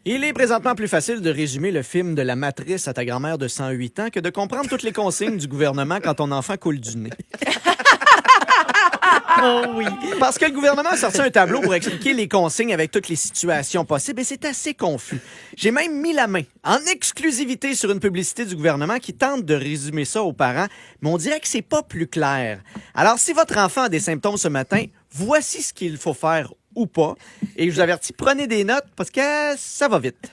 Il est présentement plus facile de résumer le film de la matrice à ta grand-mère de 108 ans que de comprendre toutes les consignes du gouvernement quand ton enfant coule du nez. Oh oui. Parce que le gouvernement a sorti un tableau pour expliquer les consignes avec toutes les situations possibles et c'est assez confus. J'ai même mis la main en exclusivité sur une publicité du gouvernement qui tente de résumer ça aux parents, mais on dirait que c'est pas plus clair. Alors, si votre enfant a des symptômes ce matin, voici ce qu'il faut faire ou pas. Et je vous avertis, prenez des notes parce que ça va vite.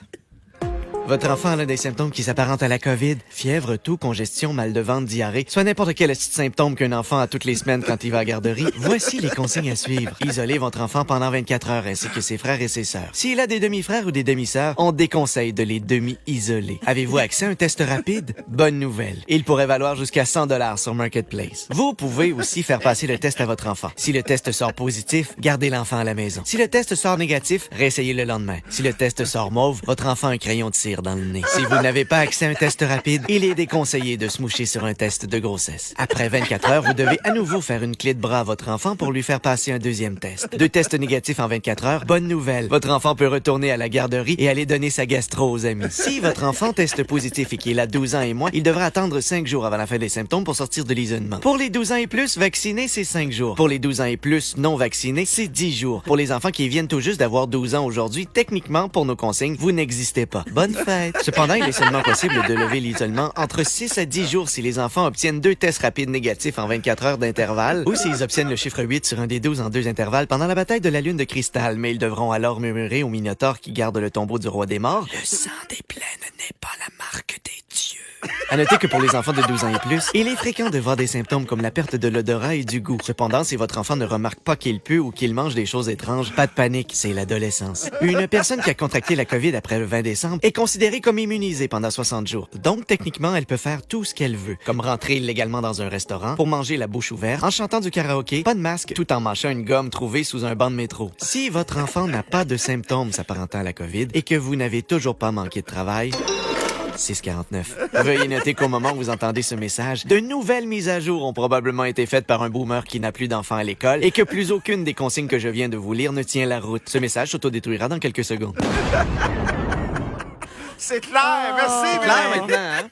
Votre enfant a des symptômes qui s'apparentent à la COVID. Fièvre, toux, congestion, mal de ventre, diarrhée. Soit n'importe quel petit symptôme qu'un enfant a toutes les semaines quand il va à la garderie. Voici les consignes à suivre. Isolez votre enfant pendant 24 heures ainsi que ses frères et ses sœurs. S'il a des demi-frères ou des demi-sœurs, on déconseille de les demi-isoler. Avez-vous accès à un test rapide? Bonne nouvelle. Il pourrait valoir jusqu'à 100 $ sur Marketplace. Vous pouvez aussi faire passer le test à votre enfant. Si le test sort positif, gardez l'enfant à la maison. Si le test sort négatif, réessayez le lendemain. Si le test sort mauve, votre enfant a un crayon de cire dans le nez. Si vous n'avez pas accès à un test rapide, il est déconseillé de se moucher sur un test de grossesse. Après 24 heures, vous devez à nouveau faire une clé de bras à votre enfant pour lui faire passer un deuxième test. 2 tests négatifs en 24 heures, bonne nouvelle. Votre enfant peut retourner à la garderie et aller donner sa gastro aux amis. Si votre enfant teste positif et qu'il a 12 ans et moins, il devra attendre 5 jours avant la fin des symptômes pour sortir de l'isolement. Pour les 12 ans et plus, vaccinés, c'est 5 jours. Pour les 12 ans et plus, non vaccinés, c'est 10 jours. Pour les enfants qui viennent tout juste d'avoir 12 ans aujourd'hui, techniquement, pour nos consignes, vous n'existez pas. Bonne fête! Cependant, il est seulement possible de lever l'isolement entre 6 à 10 jours si les enfants obtiennent 2 tests rapides négatifs en 24 heures d'intervalle ou s'ils obtiennent le chiffre 8 sur un des 12 en 2 intervalles pendant la bataille de la lune de cristal. Mais ils devront alors murmurer au Minotaure qui garde le tombeau du roi des morts. Le sang des plaines n'est pas la marque des dieux. À noter que pour les enfants de 12 ans et plus, il est fréquent de voir des symptômes comme la perte de l'odorat et du goût. Cependant, si votre enfant ne remarque pas qu'il pue ou qu'il mange des choses étranges, pas de panique, c'est l'adolescence. Une personne qui a contracté la COVID après le 20 décembre est considérée comme immunisée pendant 60 jours. Donc, techniquement, elle peut faire tout ce qu'elle veut, comme rentrer illégalement dans un restaurant, pour manger la bouche ouverte, en chantant du karaoké, pas de masque, tout en mâchant une gomme trouvée sous un banc de métro. Si votre enfant n'a pas de symptômes s'apparentant à la COVID et que vous n'avez toujours pas manqué de travail, 649. Veuillez noter qu'au moment où vous entendez ce message, de nouvelles mises à jour ont probablement été faites par un boomer qui n'a plus d'enfants à l'école et que plus aucune des consignes que je viens de vous lire ne tient la route. Ce message s'autodétruira dans quelques secondes. C'est clair, merci. C'est clair maintenant, hein?